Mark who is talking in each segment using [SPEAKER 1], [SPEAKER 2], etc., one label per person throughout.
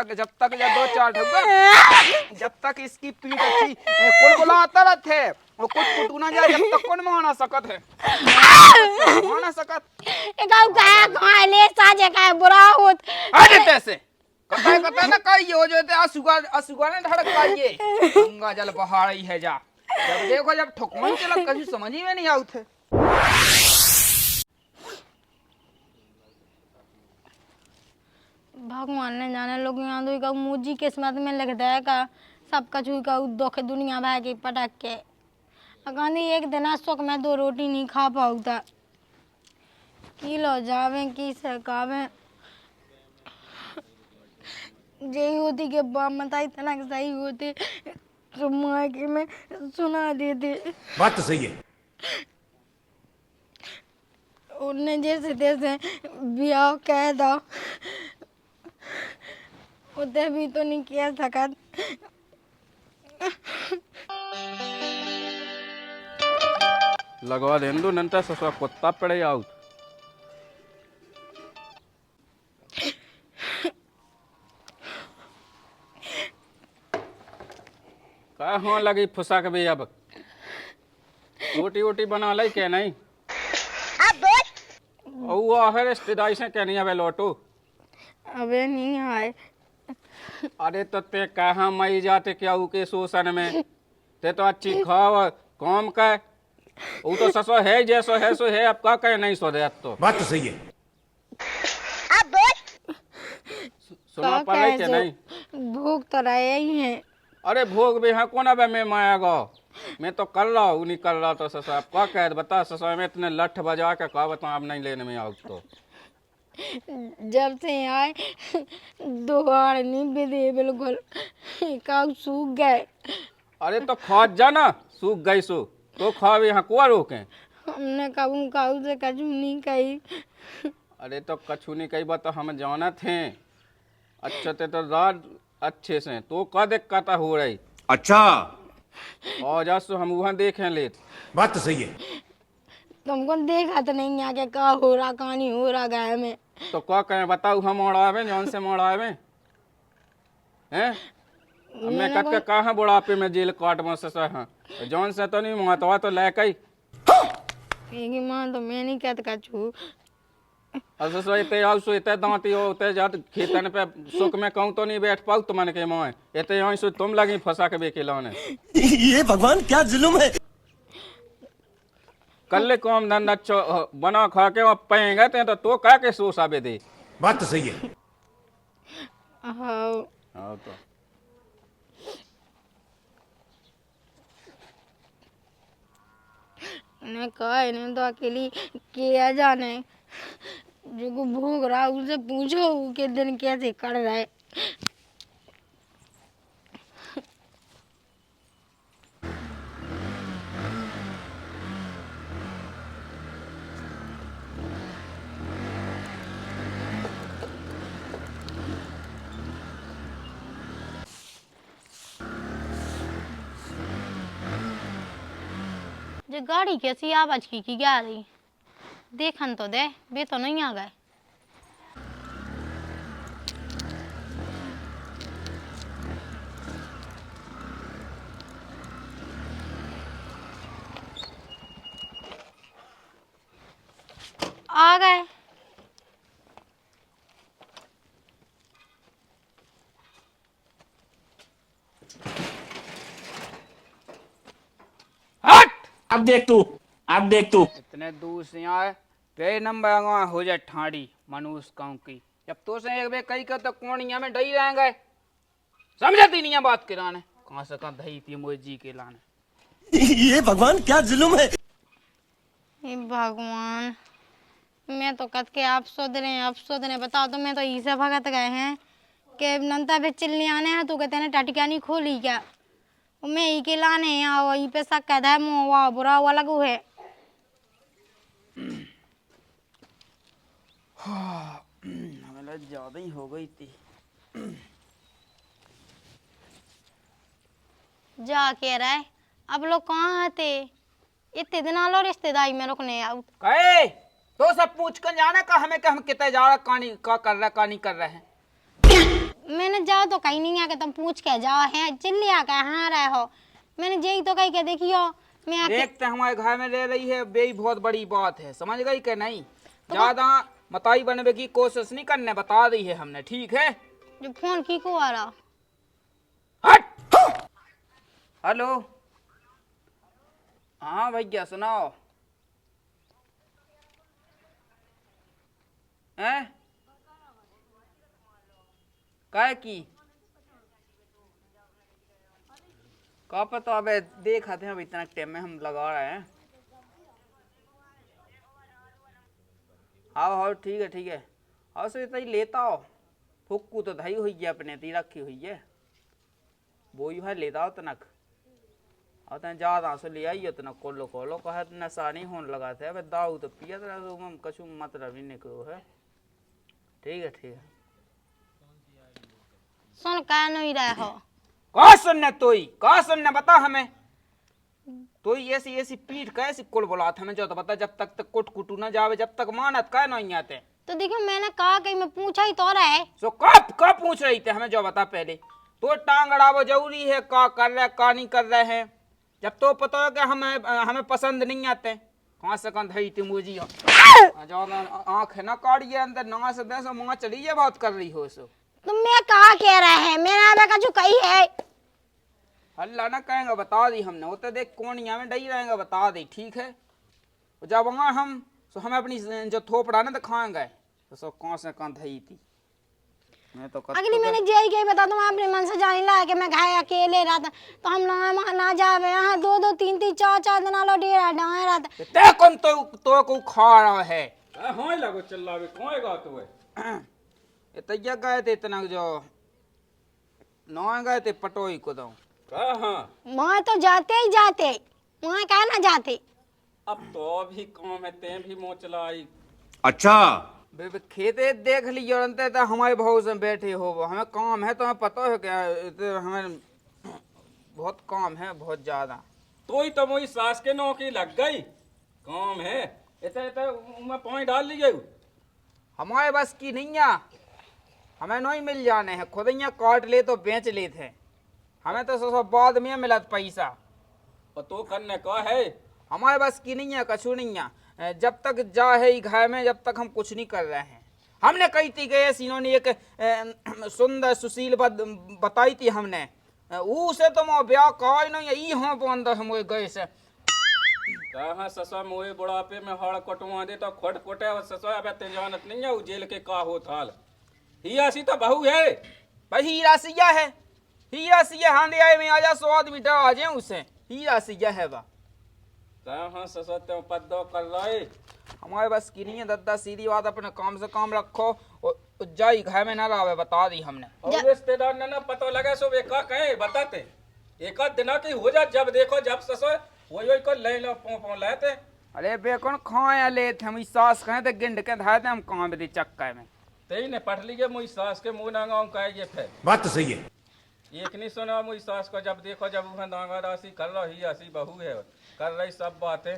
[SPEAKER 1] जब तक या दो चार ढुका जब तक इसकी पीठ अच्छी कुल बुलाता रहते वो कुछ कुटू ना जाए जब तक कौन माना सकत है माना सकत
[SPEAKER 2] गाँव का ले साजे का बुरा होत
[SPEAKER 1] अरे तैसे कता ना कहिए हो जो ते असुगा ने धड़क पाइए गंगा जल बहाड़ी है जा जब देखो जब ठुकमन चला कभी समझ ही में नहीं आउत है
[SPEAKER 2] भगवान ने जाने लोग यहाँ दो का मुझी किस्मत में लिख दे का सब कछु का दुख दुनिया भाई के पटक के गांधी एक दिन सुख में 2 रोटी नहीं खा पाऊता की लो जावे की सरकावे यही होती के बाप मताई तलाक सही होते तो माँ के में सुना देते
[SPEAKER 3] बात तो सही है
[SPEAKER 2] उन्हें जैसे तैसे ब्याह कह दो उधर भी तो नहीं किया सका
[SPEAKER 1] लगवा देंदु नंतर ससुरा कुत्ता पड़े आउट का हो लगी फुसा के भी अब रोटी वोटी बना लाई क्या नहीं वो आखिर रिश्तेदारी से क्या नहीं अबे लौटू
[SPEAKER 2] अबे नहीं आए
[SPEAKER 1] अरे तो ते कहाँ मई जाते क्या के शोषण में ते तो अच्छी खाव काम का वो तो ससुर है जैसो है सो है अब का कहे नहीं सो दे तो
[SPEAKER 3] बात तो सही है
[SPEAKER 1] सुना पाले क्या नहीं
[SPEAKER 2] भूख तो रहे ही है
[SPEAKER 1] अरे भोग भी हाँ कौन अब मैं माया गो मैं तो कर रहा हूँ नहीं कर रहा तो ससुर आप का कह बता ससुर में इतने लठ बजा के कहा बता आप नहीं लेने में आओ तो
[SPEAKER 2] जब से आए 2 बार नहीं बेदे बिल्कुल काऊ सूख गए
[SPEAKER 1] अरे तो खा जा ना सूख गई सो तो खा भी हाँ कुआ रोके
[SPEAKER 2] हमने काऊ काऊ से कछु नहीं कही
[SPEAKER 1] अरे तो कछु नहीं कही बात तो हम जाना थे अच्छा ते तो रात अच्छे से तो का दिक्कत हो रही
[SPEAKER 3] अच्छा
[SPEAKER 1] और जा सो हम वहाँ देखें ले
[SPEAKER 3] बात तो सही है
[SPEAKER 2] तुमको देखा तो नहीं आके का हो रहा कहानी हो रहा गाय में
[SPEAKER 1] तो क्या कहें बताओ हम मोड़ावे जौन से मोड़ावे हैं मैं कट के कहाँ बुढ़ापे में जेल काट में से हाँ जौन से तो नहीं महतवा तो ले कई
[SPEAKER 2] एक मां तो मैं नहीं कहता कछु
[SPEAKER 1] अच्छा सो इतने आओ सो इतने दांती हो इतने जात खेतन पे सुख में कहूँ तो नहीं बैठ पाऊ तुमने के मोए इतने यहाँ सो तुम लगी फंसा के बेके लाने
[SPEAKER 3] ये भगवान क्या जुल्म है
[SPEAKER 1] कल काम धंधा बना खा के वहाँ पेंगे तो कह के सोच आबे दे
[SPEAKER 3] बात तो सही है
[SPEAKER 1] हाँ तो
[SPEAKER 2] ने कहा इन्हें तो अकेली किया जाने जो को भूख रहा उसे पूछो के दिन कैसे कर रहा है जो गाड़ी कैसी आवाज की क्या रही देखन तो दे वे तो नहीं आ गए आ गए
[SPEAKER 3] अब देख तू
[SPEAKER 1] इतने दूर से आए पे नंबर हो जाए ठाड़ी मनुष्य गाँव की जब तो से एक बे कई का तो कोनिया में डई रहेंगे समझती नहीं है बात कराने कहाँ से कहाँ दही थी मोई जी के लाने
[SPEAKER 3] ये भगवान क्या जुल्म है
[SPEAKER 2] हे भगवान मैं तो कद के आप सोच रहे बताओ तो मैं तो इसे भगत गए हैं कि नंता पे चिल्ली आने हैं तो कहते हैं टटिका नहीं खोली क्या मैं ही के लाने हैं वही पे शक कहता है मुँह बुरा हुआ लगू है
[SPEAKER 1] हमें ज्यादा ही हो गई थी
[SPEAKER 2] जा कह रहा है अब लोग कहाँ आते इतने दिन आलो रिश्तेदारी में रुकने आओ
[SPEAKER 1] कहे तो सब पूछ कर जाना का हमें हम कितने जा रहा कहानी का कर रहा कहानी कर रहे हैं
[SPEAKER 2] मैंने जाओ तो कहीं नहीं आके तुम पूछ के जाओ है चिल्ली आके हाँ रहे हो। मैंने यही तो कही के देखियो मैं आके
[SPEAKER 1] देखते हमारे घर में रह रही है बेई बहुत बड़ी बात है, समझ गई कि नहीं? ज्यादा मताई बनने की कोशिश नहीं करने, बता दी है हमने, ठीक है?
[SPEAKER 2] जो फोन की को आ रहा।
[SPEAKER 1] हट! हेलो, हाँ भैया सुनाओ। हैं? काय की का पता, अबे देखा थे अब इतना टाइम में हम लगा रहे हैं। हाँ हाँ ठीक है ठीक है। हाँ सो इतना ही लेता हो, फुक्कू तो धई हुई है अपने ती रखी हुई है, वो ही है लेता हो तनक और तन ज्यादा से ले आई तनक कोलो कोलो कहे नशा नहीं होने लगा थे। अब दाऊ तो पिया था तो कछु मतलब ही निकलो है। ठीक है ठीक है।
[SPEAKER 2] सुन का नहीं रहे हो
[SPEAKER 1] कहा सुनने तोई, कहा सुनने बता हमें। तोई ऐसी ऐसी पीठ कैसी कुल बुला था हमें जो तो बता, जब तक कुट कुटू ना जावे जब तक मानत का नहीं आते।
[SPEAKER 2] तो देखो मैंने कहा कि मैं पूछा ही तो रहे।
[SPEAKER 1] सो कब कब पूछ रही थे हमें जो बता पहले। तो टांग अड़ावो जरूरी है, का कर रहे का नहीं कर रहे हैं, जब तो पता है कि हमें पसंद नहीं आते। कहाँ से कहाँ धई थी मुझी आँख है ना काढ़िए अंदर ना से दे सो माँ चली है बात कर रही हो सो।
[SPEAKER 2] तुम मैं कहा कह रहे हैं मैंने अबे का जो कही है।
[SPEAKER 1] अल्लाह ना कहेंगे बता दी हमने, वो तो देख कोनिया में डई रहेंगे बता दी, ठीक है? जब वहाँ हम सो हमें अपनी जो थोपड़ा ना दिखाएंगे तो सो कहाँ से कहाँ धई थी। मैं तो
[SPEAKER 2] अगली मैंने जय गई बता तुम अपने मन से जाने ला के मैं घाय अकेले रहा था तो हम लोग ना जावे यहाँ 2-2 3-3 4-4 दिन आलो डेरा डाए रहा था।
[SPEAKER 1] ते कौन तो को खा रहा है?
[SPEAKER 4] हाँ लगो चिल्लावे कौन गा तो है।
[SPEAKER 1] इतना गए थे इतना जो नौ गए थे पटोई को दो।
[SPEAKER 4] हाँ
[SPEAKER 2] वहाँ तो जाते ही जाते, वहाँ क्या ना जाते।
[SPEAKER 4] अब तो भी काम है ते भी मोच लाई।
[SPEAKER 3] अच्छा
[SPEAKER 1] बे खेते देख लियो अंते तो हमारे भाव से बैठे हो, हमें काम है तो हमें पता है क्या, तो हमें बहुत काम है बहुत ज्यादा।
[SPEAKER 4] तो ही तो मोई सास के नौकरी लग गई, काम है इतना इतना मैं पानी डाल ली गई।
[SPEAKER 1] हमारे बस की नहीं है, हमें नहीं मिल जाने हैं, खुद यहाँ काट ले तो बेच लेते, हमें तो सब बाद में मिलत पैसा।
[SPEAKER 4] और तो करने का है
[SPEAKER 1] हमारे बस की नहीं है, कछु नहीं है। जब तक जा है ही घर में जब तक हम कुछ नहीं कर रहे हैं। हमने कही थी गए इन्होंने एक सुंदर सुशील बताई थी हमने, उसे तो मैं ब्याह का ही नहीं ई हाँ बंद हम गए से।
[SPEAKER 4] कहाँ ससा मोए बुढ़ापे में हड़ कटवा दे तो खोट कोटे और ससा अब ते जानत नहीं है जेल के का हो थाल। ही ऐसी तो बहू है
[SPEAKER 1] भाई हीरा सिया है, हीरा सिया हांडे आए में आजा 100 आदमी डर आ जाए उसे, हीरा सिया है बा।
[SPEAKER 4] कहाँ ससा ते पद्दो कर रहे।
[SPEAKER 1] हमारे बस की नहीं है दद्दा, सीधी बात अपने काम से काम रखो और जाई घर में ना लावे, बता दी हमने।
[SPEAKER 4] और रिश्तेदार ने ना पता लगे सो वे का कहे बताते एक आध दिन की हो जा जब देखो जब ससो वही को ले लो पो लेते।
[SPEAKER 1] अरे बेकन खाए ले थे हम सास कहे थे गिंड के धाए थे हम काम दे चक्का में
[SPEAKER 4] ते ने पढ़ लीजिए मुई सास के मुंह नांगा कहेंगे फिर
[SPEAKER 3] बात तो सही है।
[SPEAKER 4] एक नहीं सुना मुई सास को जब देखो जब वह नांगा राशि कर रही ऐसी बहू है कर रही सब बातें।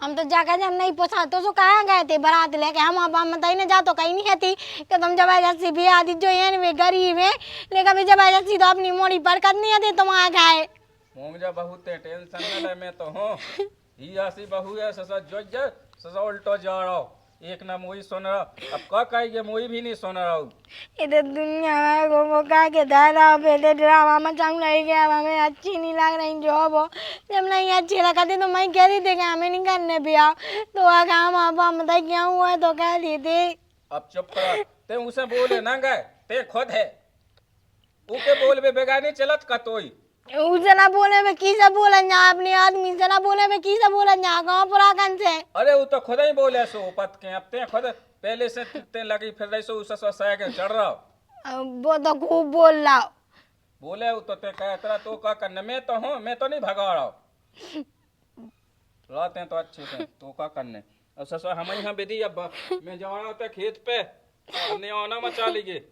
[SPEAKER 2] हम तो जाकर जब नहीं पूछा तो कहाँ गए थे बारात लेके, हम अब बताई ना जा तो कहीं नहीं थी कि तुम जबरदस्ती भी आदि जो है वे गरीब है लेकिन अभी जबरदस्ती तो अपनी मोड़ी पर कर नहीं आती तुम आ गए।
[SPEAKER 4] मुझे बहुत टेंशन न ले मैं तो हूँ ही ऐसी बहू है ससा जो ससा उल्टो जा रहा हूँ एक ना मुई सुन रहा अब का कहेंगे मुई भी नहीं सुन रहा हूँ।
[SPEAKER 2] इधर दुनिया में घूमो का के दादा पहले ड्रामा में चंग नहीं गया हमें अच्छी नहीं लग रही जॉब हो, जब नहीं अच्छी लगाती तो मैं कह रही थी कि हमें नहीं करने पिया तो आगे हम अब बताए क्या हुआ है तो कह रही थी।
[SPEAKER 4] अब चुप कर ते उसे बोले ना गए ते खुद है ऊके बोल बे बेगा नहीं चलत का तोई
[SPEAKER 2] उसे ना बोले में किसे बोला जा अपने आदमी से ना बोले में किसे बोला जा गाँव पुराकन से।
[SPEAKER 4] अरे वो तो खुद ही बोले सो पत के अब ते खुद पहले से ते लगी फिर रही सो उसे ससा के चढ़ रहा
[SPEAKER 2] वो तो खूब बोल रहा
[SPEAKER 4] बोले वो तो ते कह तेरा तो का करने मैं तो हूँ मैं तो नहीं भगा रहा हूँ रहते तो अच्छे से तो का करने अब ससा हम यहाँ विधि अब मैं जा रहा था खेत पे हमने आना मचा लीजिए।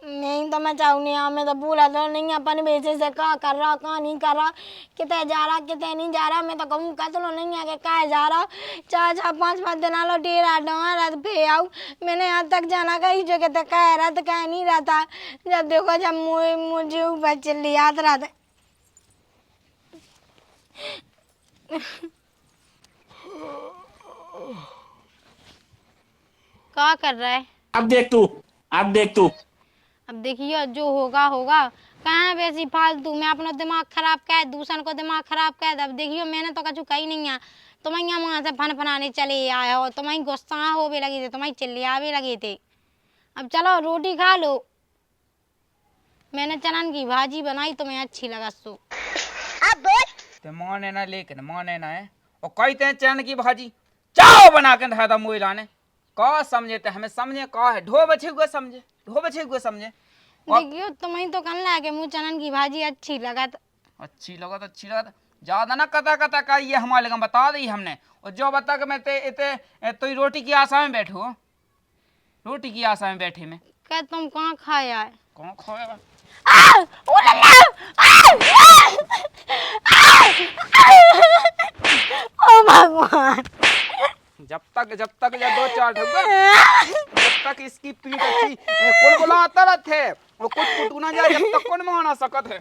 [SPEAKER 2] नहीं तो मैं चाहूँ हमें तो पूरा तो नहीं अपन बेचे से कहाँ कर रहा कहाँ नहीं कर रहा, कितने जा रहा कितने नहीं जा रहा। मैं तो कहूँ कतलो नहीं है कि कहाँ जा रहा। 4-4 5-5 दिन आलो डेरा डोंगा रात पे आऊ। मैंने यहाँ तक जाना कहीं जो कहते कह रहा था कह नहीं रहा था। जब देखो जब मुझे ऊपर चिल्ली याद रहा था। क्या कर रहा है?
[SPEAKER 3] अब देख तू, अब देख तू।
[SPEAKER 2] अब देखिए जो होगा होगा। कहाँ वैसी फालतू मैं अपना दिमाग खराब कर दूसरों को दिमाग खराब कर। अब देखियो मैंने तो कछु कही नहीं है। तुम्हें यहाँ वहाँ से फन फनाने चले आए हो, तुम्हें गुस्सा हो भी लगे थे, तुम्हें चिल्लिया भी लगे थे। अब चलो रोटी खा लो। मैंने चनन की भाजी बनाई, तुम्हें अच्छी लगा सो।
[SPEAKER 1] ते माने ना लेकिन माने ना है और कहते हैं चरण की भाजी चाव बना के था मुँह लाने का समझे ते हमें समझे का है ढो बचे हुए समझे ढो बचे हुए समझे।
[SPEAKER 2] देखियो तुम्हें तो कहने लगे मुँह चनन की भाजी अच्छी लगा।
[SPEAKER 1] अच्छी लगा ज्यादा ना कता कता का ये हमारे लगा बता दी हमने। और जो बता के मैं ते इते तो रोटी की आशा में बैठू, रोटी की आशा में बैठे में
[SPEAKER 2] क्या तुम कहाँ खाया है?
[SPEAKER 1] कौन खोया
[SPEAKER 2] ओ भगवान।
[SPEAKER 1] जब तक या 2-4 ढुका जब तक इसकी पीठ अच्छी कुल बुलाता रहते और कुछ कुटू ना जाए जब तक कौन माना सकत है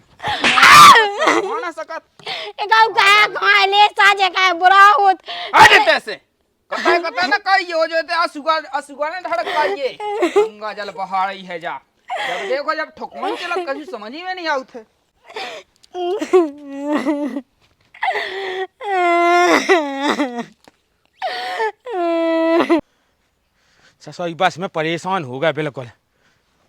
[SPEAKER 1] माना सकत
[SPEAKER 2] एकाउ कहा ले साजे का बुरा होत
[SPEAKER 1] अरे तैसे कता ना कहिए हो जो ते असुगा ने धड़क पाइए गंगा जल बहाई है जा। जब देखो जब ठोकमन चला कभी समझ ही में नहीं आउत है।
[SPEAKER 5] ससुर बस मैं परेशान हो गया बिल्कुल।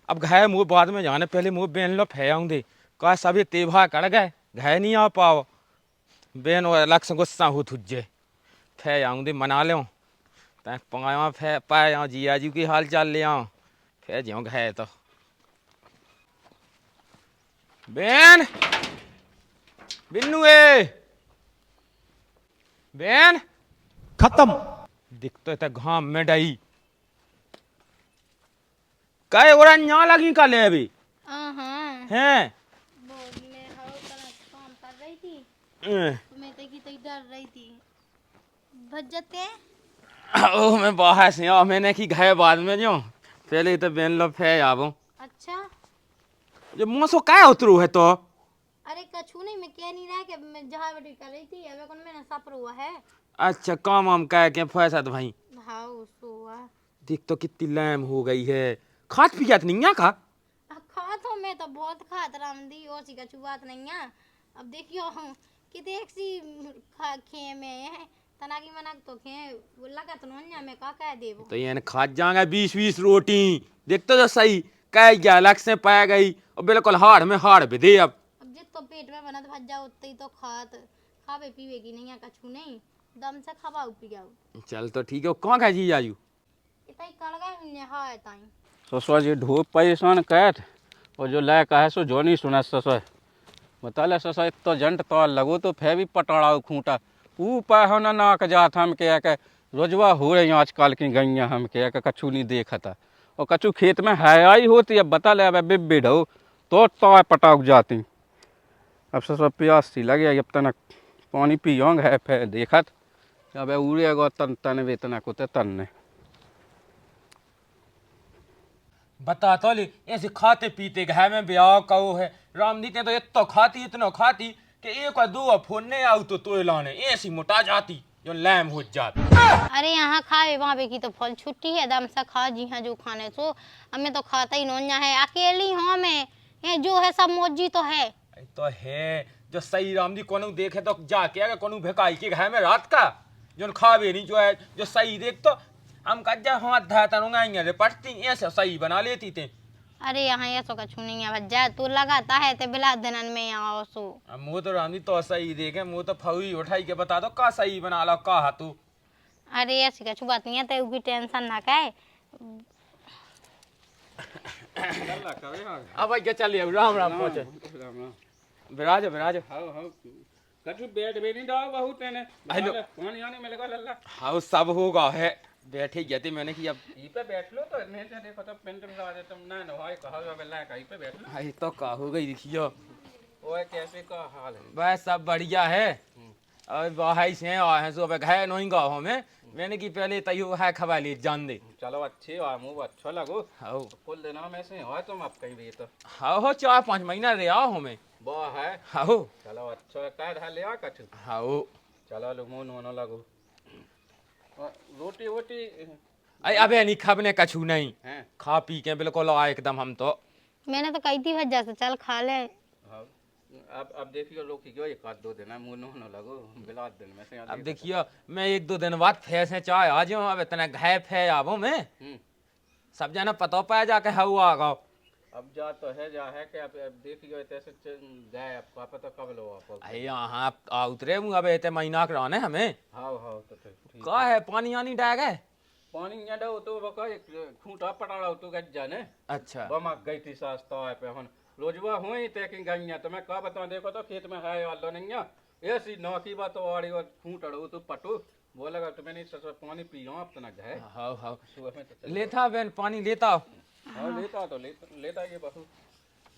[SPEAKER 5] अब घाय मुँह बाद में जाने पहले मुँह बेन लो फैयाऊँ दे कहा सभी तेभा कर गए घाय नहीं आ पाओ बेन और अलग से गुस्सा हो तुझे फैयाऊँ दे मना लो तक पाया फै पाया जिया जी की हाल चाल ले आओ फै जाऊँ घाय तो बेन बिन्नू बेन
[SPEAKER 3] खत्म।
[SPEAKER 5] दिख तो इतना घाम में डाई काय और यहाँ लगी का ले अभी हैं
[SPEAKER 2] वो मैं हर तरह काम कर रही थी तो मैं तकी डर रही थी भज जाते हैं।
[SPEAKER 5] ओ मैं बाहर से आ मैंने की घाय बाद में जो पहले तो बेन लो फे आबो।
[SPEAKER 2] अच्छा
[SPEAKER 5] ये मौसो काय उतरू है तो
[SPEAKER 2] अरे कछु नहीं मैं कह नहीं रहा कि मैं जहाँ बेटी कर रही थी अबे कौन मैंने सफर हुआ है।
[SPEAKER 5] अच्छा काम वाम कह के फैसा तो भाई
[SPEAKER 2] हाँ हुआ
[SPEAKER 5] देख तो कितनी लैम हो गई है खात पियात नहीं है का
[SPEAKER 2] खा तो मैं तो बहुत खात रामदी और सी कछु बात नहीं है। अब देखियो हम कि देख सी खे में है तना की मना तो खे वो लगा तो नहीं मैं का कह देबो
[SPEAKER 5] तो ये खात जाएगा 20-20 रोटी देख तो सही कह गया अलग से पा गई और बिल्कुल हाड़ में हाड़ भी दे अब
[SPEAKER 2] जित तो पेट में बना तो भज जाओ उतनी तो खावे पीवे की नहीं है कछु नहीं दम से खवाऊ पियाऊ।
[SPEAKER 5] चल तो ठीक है कहाँ खा जी आजू
[SPEAKER 2] इतना कड़गा ने हाय ताई
[SPEAKER 4] ससुर जी ढो परेशान कहत और जो लाय कहे सो जो नहीं सुना ससुर बता ले ससुर एक तो जंट तो लगो तो फे भी पटाड़ाऊ खूंटा ऊपर हो ना नाक जात हम के रोजवा हो रही आजकल की गैया हम के कछु नहीं देखता और कछु खेत में है आई होती अब बता ले अब बिबिड हो तो पटाक जाती। अब ससुर प्यास सी लगे अब तनक पानी पियोंग है फिर देखत अब उड़े गो तन वेतना को तन ने
[SPEAKER 5] बता तो ले ऐसे खाते पीते घर में ब्याह कहो है रामनीत ने तो इतना खाती कि एक और दो फोन नहीं आऊ तो लाने ऐसी मोटा जाती जो लैम हो जाती।
[SPEAKER 2] अरे यहाँ खाए वहाँ पे की तो फल छुट्टी है दम से खा जी हाँ जो खाने सो हमें तो खाता ही नोन्या है अकेली हूँ मैं ये जो है सब मौजी तो है
[SPEAKER 5] तो है जो सही रामदी कोनो देखे तो जाके अगर कोनो भेकाई के घर में रात का जो खावे नहीं जो है जो सही देख तो हम कज्जा हाथ धाता रे रे पटती ऐसे सही बना लेती थे।
[SPEAKER 2] अरे यहाँ ये सो कछु नहीं है भज्जा तू लगाता है ते बिला दिनन में यहाँ सो
[SPEAKER 5] अब मुँह तो रामदी तो सही देखे मुँह तो फौरी उठाई के बता दो का सही बना लो का तू
[SPEAKER 2] अरे ऐसी कछु बात नहीं है ते उगी टेंशन ना काहे
[SPEAKER 5] अब क्या चलिए राम राम पहुंचे विराज विराज
[SPEAKER 4] कछु बैठ भी नहीं डाल बहुत ने
[SPEAKER 5] भाई लो
[SPEAKER 4] पानी आने में लगा लल्ला
[SPEAKER 5] हाँ सब होगा है बैठे गए थे मैंने कि अब
[SPEAKER 4] यहीं पे बैठ लो तो मैं तो देखो तो पेंट लगा दे तुम ना भाई कहा जो बेला कहीं पे बैठ लो।
[SPEAKER 5] भाई तो का हो गई देखियो।
[SPEAKER 4] ओए कैसे का हाल है?
[SPEAKER 5] बस सब बढ़िया है। अब भाई से आए हैं सो अब है नहीं गाँव में मैंने कि पहले तैयो है खबा ले जान दे।
[SPEAKER 4] चलो अच्छे हो मुँह अच्छा लगो।
[SPEAKER 5] हाँ
[SPEAKER 4] कुल दिनों में से हो तुम अब कहीं भी तो
[SPEAKER 5] हाँ हो 4-5 महीना रहे आओ हमें।
[SPEAKER 4] वो है।
[SPEAKER 5] हाँ
[SPEAKER 4] चलो अच्छा कह रहा ले आ कछु।
[SPEAKER 5] हाँ
[SPEAKER 4] चलो लो मुँह नो लगो। और रोटी वोटी
[SPEAKER 5] अरे अबे नहीं खबने कछु नहीं
[SPEAKER 4] हैं?
[SPEAKER 5] खा पी के बिल्कुल आ एकदम हम तो।
[SPEAKER 2] मैंने तो कही थी भज्जा से चल खा ले।
[SPEAKER 4] हाँ। अब देखियो लोग की क्यों एक आध दो दिन है मुँह नो लगो बिलात दिन में से।
[SPEAKER 5] अब देखियो मैं 1-2 दिन बाद फिर से चाय आ जाऊँ अब इतना घाय फे आवो मैं सब जाना पता पाया जाके हवा आ गो।
[SPEAKER 4] अब जा तो है जा है कि अब देखियो ऐसे गए अब पापा तो कब लो आप।
[SPEAKER 5] अरे यहाँ आ उतरे हूँ अब इतने महीना कराने हमें
[SPEAKER 4] हाँ हाँ तो ठीक।
[SPEAKER 5] का है पानी आनी डाग है।
[SPEAKER 4] पानी यहाँ डो तो बका एक खूंटा पटाड़ा तो गज जाने।
[SPEAKER 5] अच्छा
[SPEAKER 4] बमा गई थी सास्ता है पे हन रोजवा हुई ते कि गईया तो मैं का बताऊं देखो तो खेत में है वालो नहीं है ऐसी नौकी बात तो वाड़ी और खूंटड़ो तो पटो बोलेगा तो मैंने सस पानी पी लो अब तना गए
[SPEAKER 5] हाँ हाँ
[SPEAKER 4] सुबह में तो
[SPEAKER 5] लेता बहन पानी लेता
[SPEAKER 4] हाँ लेता तो लेता ये बहू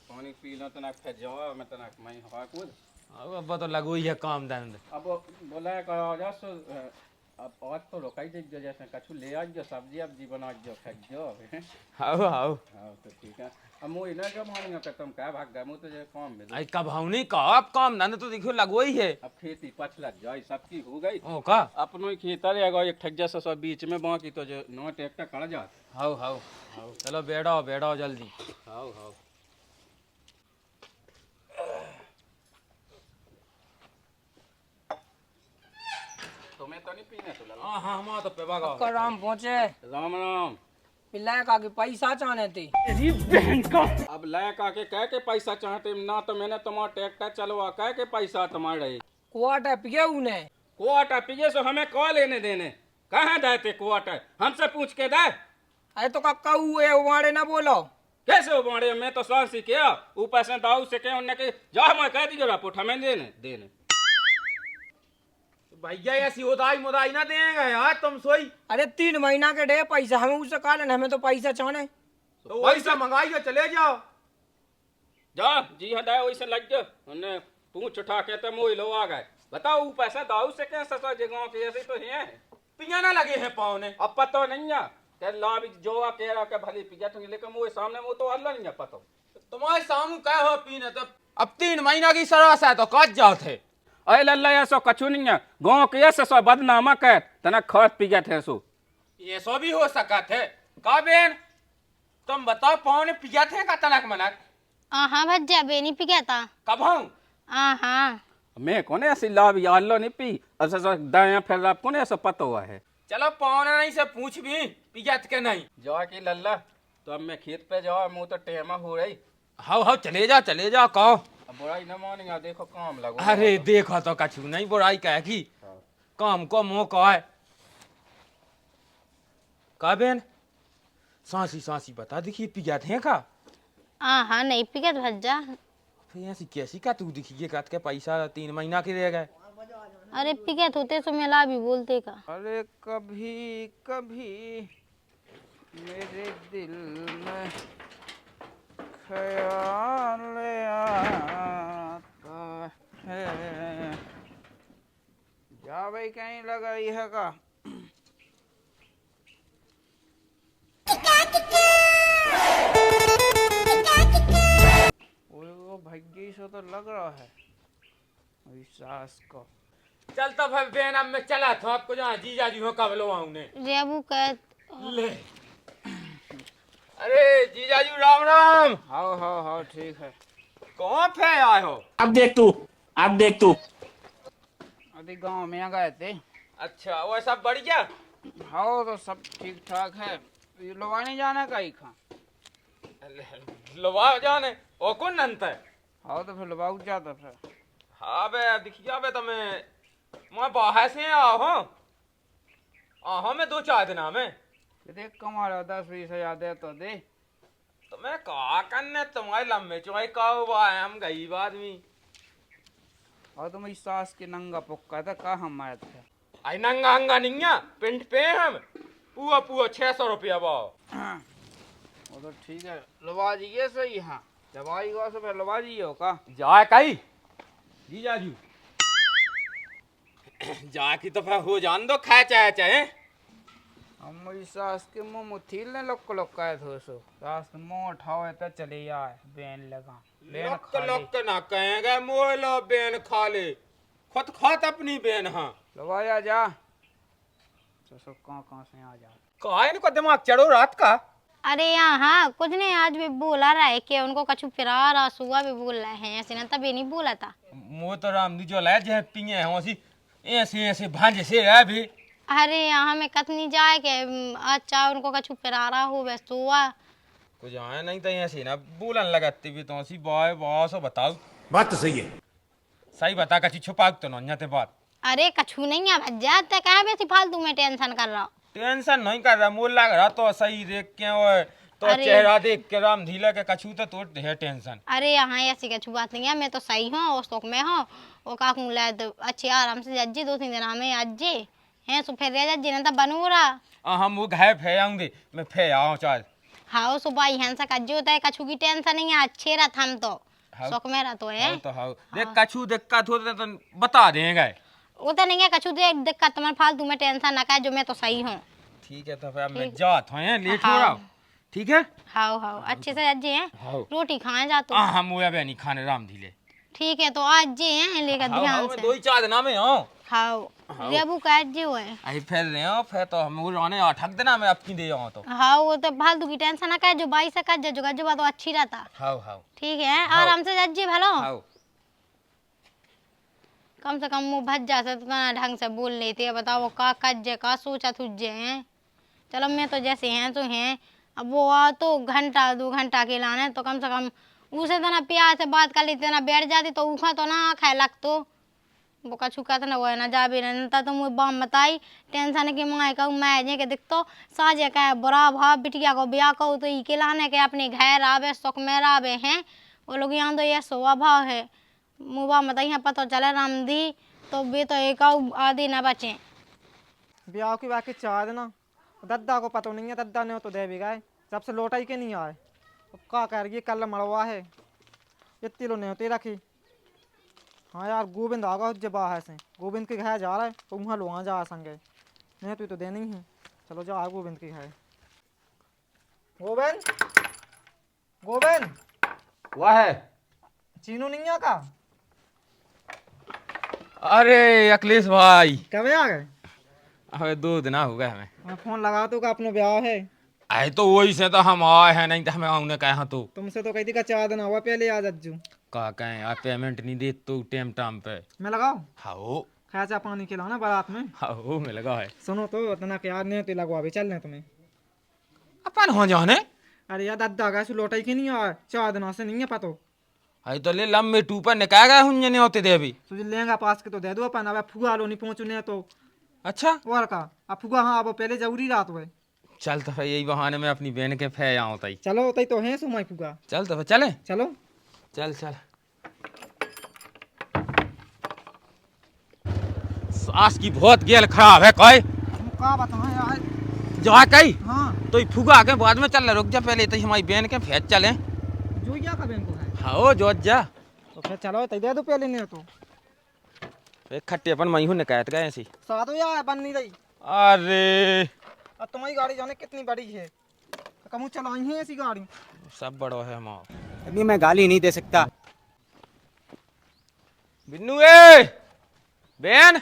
[SPEAKER 4] पानी पी लो तना फिर जाओ मैं तना मैं हवा कूद
[SPEAKER 5] अब तो लगो ही है काम धंध।
[SPEAKER 4] अब बोला का जा सो अब आज तो रोकाई दे जैसे कछु ले आज जो सब्जी अब जी बना जो खा जो
[SPEAKER 5] हाँ हाँ
[SPEAKER 4] हाँ तो ठीक है अब मुझे ना जब मानेंगे तो तुम क्या भाग गए मुझे तो जो काम में
[SPEAKER 5] आई कब हम नहीं कहा अब काम धंध तो देखियो लगो ही है।
[SPEAKER 4] अब खेती पछला जाए सबकी हो गई
[SPEAKER 5] ओ का
[SPEAKER 4] अपनो ही खेता रहेगा एक ठग्जा सा सब बीच में बाकी तो जो नौ ट्रैक्टर कड़ जा।
[SPEAKER 5] हाँ हाँ चलो बैठो बैठो जल्दी।
[SPEAKER 4] हाँ हाँ तुम्हें तो नहीं पीने तो लगा।
[SPEAKER 5] हाँ हाँ हम तो पेवा का
[SPEAKER 6] कर राम पहुंचे
[SPEAKER 4] राम राम।
[SPEAKER 6] पिल्ला का के पैसा चाहने थे।
[SPEAKER 4] अब लायक आके कह के पैसा चाहते ना तो मैंने तुम्हारा ट्रैक्टर चलवा कह के पैसा तुम्हारे
[SPEAKER 6] क्वार्टर पिए उने
[SPEAKER 4] क्वार्टर पिए सो हमें कौ लेने देने कहाँ देते क्वार्टर हमसे पूछ के दे।
[SPEAKER 6] अरे तो का हुए वाड़े ना बोलो
[SPEAKER 4] कैसे हो बाड़े मैं तो स्वान सी किया ऊपर से दाऊ से कह उन्हें कि जा मैं कह दीजिए रापुट हमें देने देने
[SPEAKER 5] भैया ऐसी उदाई मुदाई ना देंगे यार तुम सोई।
[SPEAKER 6] अरे 3 महीना के डे पैसा हमें उससे कहा लेना हमें तो पैसा चाहने
[SPEAKER 5] तो पैसा मंगाइए चले जाओ।
[SPEAKER 4] जा जी हाँ दाऊ वैसे लग जाओ उन्हें पूछ उठा के तो मोई लो आ गए बताओ पैसा दाऊ से क्या ससा जगहों के ऐसे तो है
[SPEAKER 5] पिया ना लगे हैं पाँव ने।
[SPEAKER 4] अब पता नहीं है कि लाभ जो आ कह रहा के भली पिया तो लेकिन वो सामने वो तो अल्लाह नहीं है पता
[SPEAKER 5] तुम्हारे सामू क्या हो पीने तो अब 3 महीना की सरास है तो कच जाओ थे।
[SPEAKER 4] अरे लल्ला ऐसा कछु नहीं है गाँव के ऐसे सो बदनामा कह तना खत पी गया थे सो
[SPEAKER 5] ये सो भी हो सका थे का बेन तुम बताओ पाँव ने पिया थे का तनक मनक।
[SPEAKER 2] हाँ भज्जा बेनी पी गया था।
[SPEAKER 5] कब हूँ
[SPEAKER 2] हाँ
[SPEAKER 4] मैं कौन ऐसी लाभ या अल्लाह नहीं पी ऐसा दाया फिर आप कौन ऐसा पता हुआ है।
[SPEAKER 5] चलो पाँव ने नहीं से पूछ भी पिया के नहीं
[SPEAKER 4] जा की लल्ला तो अब मैं खेत पे जाओ मुँह तो टेमा हो रही।
[SPEAKER 5] हाँ हाँ चले जाओ कहो।
[SPEAKER 4] अब बुराई न मानेंगे देखो काम लगो।
[SPEAKER 5] अरे देखो तो कछु नहीं बुराई कह की काम को मुँह का है का बेन सांसी बता देखिए पिया थे का।
[SPEAKER 2] हाँ नहीं पी गया भज्जा।
[SPEAKER 5] फिर ऐसी कैसी का तू दिखिए का के पैसा 3 महीना के रह गए।
[SPEAKER 2] अरे पी गया होते तो मेला भी बोलते का।
[SPEAKER 1] अरे कभी कभी मेरे दिल में ख्याल आता है। जा भाई कहीं लगाई है का वो भाग्य से तो लग रहा है मेरी सास को।
[SPEAKER 5] चल तो भाई बेन अब मैं चला था आपको जहाँ जीजा जी हो कब लो आऊँ ने
[SPEAKER 2] रेबू कह
[SPEAKER 5] ले। अरे जीजा जी राम राम।
[SPEAKER 1] हाँ ठीक है।
[SPEAKER 5] कौन फे आए हो।
[SPEAKER 3] अब देख तू
[SPEAKER 1] अभी गांव में आ गए थे।
[SPEAKER 5] अच्छा वो सब बढ़िया।
[SPEAKER 1] हाँ तो सब ठीक ठाक है। ये लवानी जाना का ही खा।
[SPEAKER 5] लवा जाने ओ कौन नंत है।
[SPEAKER 1] हाँ तो फिर लवाऊ जाता फिर।
[SPEAKER 5] हाँ बे दिखिया बे मैं बाहर से आहो मैं 2-4 दिन में
[SPEAKER 1] देख कमाल 10-20 हजार दे तो दे।
[SPEAKER 5] तो मैं कहा करने तुम्हारे लम्बे चौड़े का हुआ है हम गरीब आदमी।
[SPEAKER 1] और तुम इस सास के नंगा पुक्का था कहा हम आए थे।
[SPEAKER 5] आई नंगा हंगा नहीं है पिंड पे हम पुआ पुआ 600 रुपया भाव।
[SPEAKER 1] वो तो ठीक है, लवा जी ये सही। हाँ दवाई गो से फिर लवा जी हो का
[SPEAKER 5] जा कई जी जाजू जा की तो फिर हो जान दो, खाए चाहे चाहे।
[SPEAKER 1] हम मेरी सास के मुंह मुथील ने लोक लोक कहे थो सो सास के मुंह उठाओ तो चले जाए बेन लगा बेन
[SPEAKER 5] लोक
[SPEAKER 1] खा ले।
[SPEAKER 5] लोक ना कहेंगे मोह लो बेन खा ले, खुद खात अपनी बेन। हाँ
[SPEAKER 1] लवाया जा तो सब कहाँ से आ जा।
[SPEAKER 5] कहा इनको दिमाग चढ़ो रात का।
[SPEAKER 2] अरे यहाँ कुछ नहीं, आज भी बोला रहा है कि उनको कछु फिरा रहा, सुबह भी बोल रहे हैं ऐसे ना, तभी नहीं बोला था।
[SPEAKER 5] मुँह तो राम दी जो लाए जे पिए हैं ऐसी ऐसे ऐसे भांजे से है भी।
[SPEAKER 2] अरे यहाँ में कतनी जाए के अच्छा उनको कछु फिरा रहा हो बस सुआ।
[SPEAKER 5] कुछ आया नहीं तो ऐसे ना बोलन लगाती भी तो ऐसी बॉय बॉस बताओ।
[SPEAKER 3] बात तो सही है।
[SPEAKER 5] सही बता कची छुपा तो ना ते बात।
[SPEAKER 2] अरे कछु नहीं है भज्जा, ते कहाँ बेसी फालतू में टेंशन कर रहा।
[SPEAKER 5] टेंशन नहीं कर रहा, मोल लग रहा तो सही देख के वो तो
[SPEAKER 2] अरे।
[SPEAKER 5] चेहरा देख के राम धीला के कछु तो है टेंशन।
[SPEAKER 2] अरे यहाँ ऐसी कछु बात नहीं है, मैं तो सही हूँ और शौक में हूँ। वो काकू लाद अच्छे आराम से जज्जी 2-3 दिन में अज्जे हैं सो फिर जज्जी ना तो बनू रहा।
[SPEAKER 5] हम वो घर फे आऊंगे, मैं फे आओ चाल।
[SPEAKER 2] हाँ सुबह यहाँ से कज्जे होता है, कछु की टेंशन नहीं है, अच्छे रहा हम तो
[SPEAKER 5] हाँ।
[SPEAKER 2] शौक में रहा तो है।
[SPEAKER 5] हाँ तो हाँ देख कछु दिक्कत हो तो बता देंगे।
[SPEAKER 2] वो तो नहीं है कछु देख दिक्कत, तुम्हारे फालतू में टेंशन ना कर, जो मैं तो सही हूँ।
[SPEAKER 5] ठीक है तो फिर मैं जात हूँ लेट हो
[SPEAKER 2] हाँ।
[SPEAKER 5] रहा हूँ। ठीक है
[SPEAKER 2] हाँ हाँ अच्छे से अज्जे हैं,
[SPEAKER 5] हाँ।
[SPEAKER 2] रोटी खाए जा तो।
[SPEAKER 5] हम वो अब नहीं खाने राम धीले।
[SPEAKER 2] ठीक है तो आज जे हैं लेकर ध्यान
[SPEAKER 5] मैं
[SPEAKER 2] से।
[SPEAKER 5] 2-4 दिन में आऊँ।
[SPEAKER 2] हाँ रेबू का आज जे हुए।
[SPEAKER 5] अरे फिर रहे हो फिर तो हम वो आने 8 दिन में आपकी दे आऊँ तो।
[SPEAKER 2] हाँ वो तो फालतू की टेंशन ना कर, जो बाई से कर जो गजबा तो अच्छी रहता।
[SPEAKER 5] हाँ हाँ
[SPEAKER 2] ठीक है आराम से जज्जी भलो।
[SPEAKER 5] हाँ
[SPEAKER 2] कम से कम मुँह भज जा से तो ना ढंग से बोल लेते हैं। बताओ का कज्जे का सोचा तुझे हैं। चलो मैं तो जैसे हैं तो हैं, अब वो आ तो घंटा 2 घंटा के लाने तो कम से कम उसे तो ना प्यार से बात कर लेते ना, बैठ जाती तो ऊखा तो ना खाए लग तो वो का छुका तो ना वो है ना जा भी रहता तो मुझे बाम बताई टेंशन की माए कहूँ मैं जे के दिख तो साजे का बुरा भाव बिटिया को ब्याह कहूँ तो ई के लाने के अपने घर आवे शौक में आवे हैं। वो लोग यहाँ तो ये सोवा भाव है मुँह बताई यहाँ पता चले रामदी तो भी तो एक आदि ना बचे।
[SPEAKER 6] ब्याह की बाकी चाह देना, दद्दा को पता नहीं है, दद्दा ने तो दे भी गए जब से लौटा ही के नहीं आए। अब का कर ये कल मड़वा है इतनी लो नहीं होती रखी। हाँ यार गोविंद आ गया जब है से, गोविंद के घर जा रहा है तो वहाँ लो वहाँ जा संगे नहीं तू तो दे नहीं है। चलो जा गोविंद के घर। गोविंद गोविंद
[SPEAKER 5] वह है।
[SPEAKER 6] चीनू नहीं आ का?
[SPEAKER 5] अरे अखिलेश भाई
[SPEAKER 6] कब आ गए?
[SPEAKER 5] अबे 2 दिन हो गए हमें।
[SPEAKER 6] मैं फोन लगा तो का अपना ब्याह है।
[SPEAKER 5] आए तो वही से तो हम आए हैं, नहीं तो हमें आउने कहा तो
[SPEAKER 6] तुमसे तो कही थी का 4 दिन हुआ पहले आ जज्जू।
[SPEAKER 5] का कहें यार पेमेंट नहीं दे तो टाइम टाइम पे।
[SPEAKER 6] मैं लगाओ
[SPEAKER 5] हाओ
[SPEAKER 6] खाचा पानी खिलाओ ना बारात में।
[SPEAKER 5] हाओ में लगा है।
[SPEAKER 6] सुनो तो इतना प्यार नहीं तो लगवा भी चल रहे तुम्हें।
[SPEAKER 5] अपन हो जाने।
[SPEAKER 6] अरे यार दद्दा गए सु लौटाई की नहीं आया 4 दिनों से नहीं है पतो।
[SPEAKER 5] आई तो ले लम्बे टूपर निकाल गए हुंजे नहीं होते थे अभी।
[SPEAKER 6] तुझे लेंगा पास के तो दे दो अपन, अब फुआ लो नहीं पहुंचने तो
[SPEAKER 5] अच्छा
[SPEAKER 6] और का अब फुआ। हाँ अब पहले जरूरी रात हुए।
[SPEAKER 5] चल तो फिर यही बहाने में अपनी बहन के फे आऊँ तई।
[SPEAKER 6] चलो तई तो है सुमाई फुआ।
[SPEAKER 5] चल तो फिर चले।
[SPEAKER 6] चलो
[SPEAKER 5] चल चल। सास की बहुत गेल खराब है कोई
[SPEAKER 6] का बताओ यार।
[SPEAKER 5] जा कई
[SPEAKER 6] हाँ
[SPEAKER 5] तो ये फुगा के बाद में चल रुक जा, पहले तो हमारी बहन के फेंच चले।
[SPEAKER 6] जोइया का बहन को है
[SPEAKER 5] हाँ जो जा
[SPEAKER 6] तो फिर चलो तई दे दो पहले नहीं तो।
[SPEAKER 5] एक खट्टे अपन मई हूँ निकायत गए ऐसी।
[SPEAKER 6] साथ हो यार बन नहीं रही।
[SPEAKER 5] अरे
[SPEAKER 6] अब तुम्हारी गाड़ी जाने कितनी बड़ी है, कमू चलाई है ऐसी गाड़ी।
[SPEAKER 5] सब बड़ा है हमारा।
[SPEAKER 7] अभी मैं गाली नहीं दे सकता।
[SPEAKER 5] बिन्नू ए बहन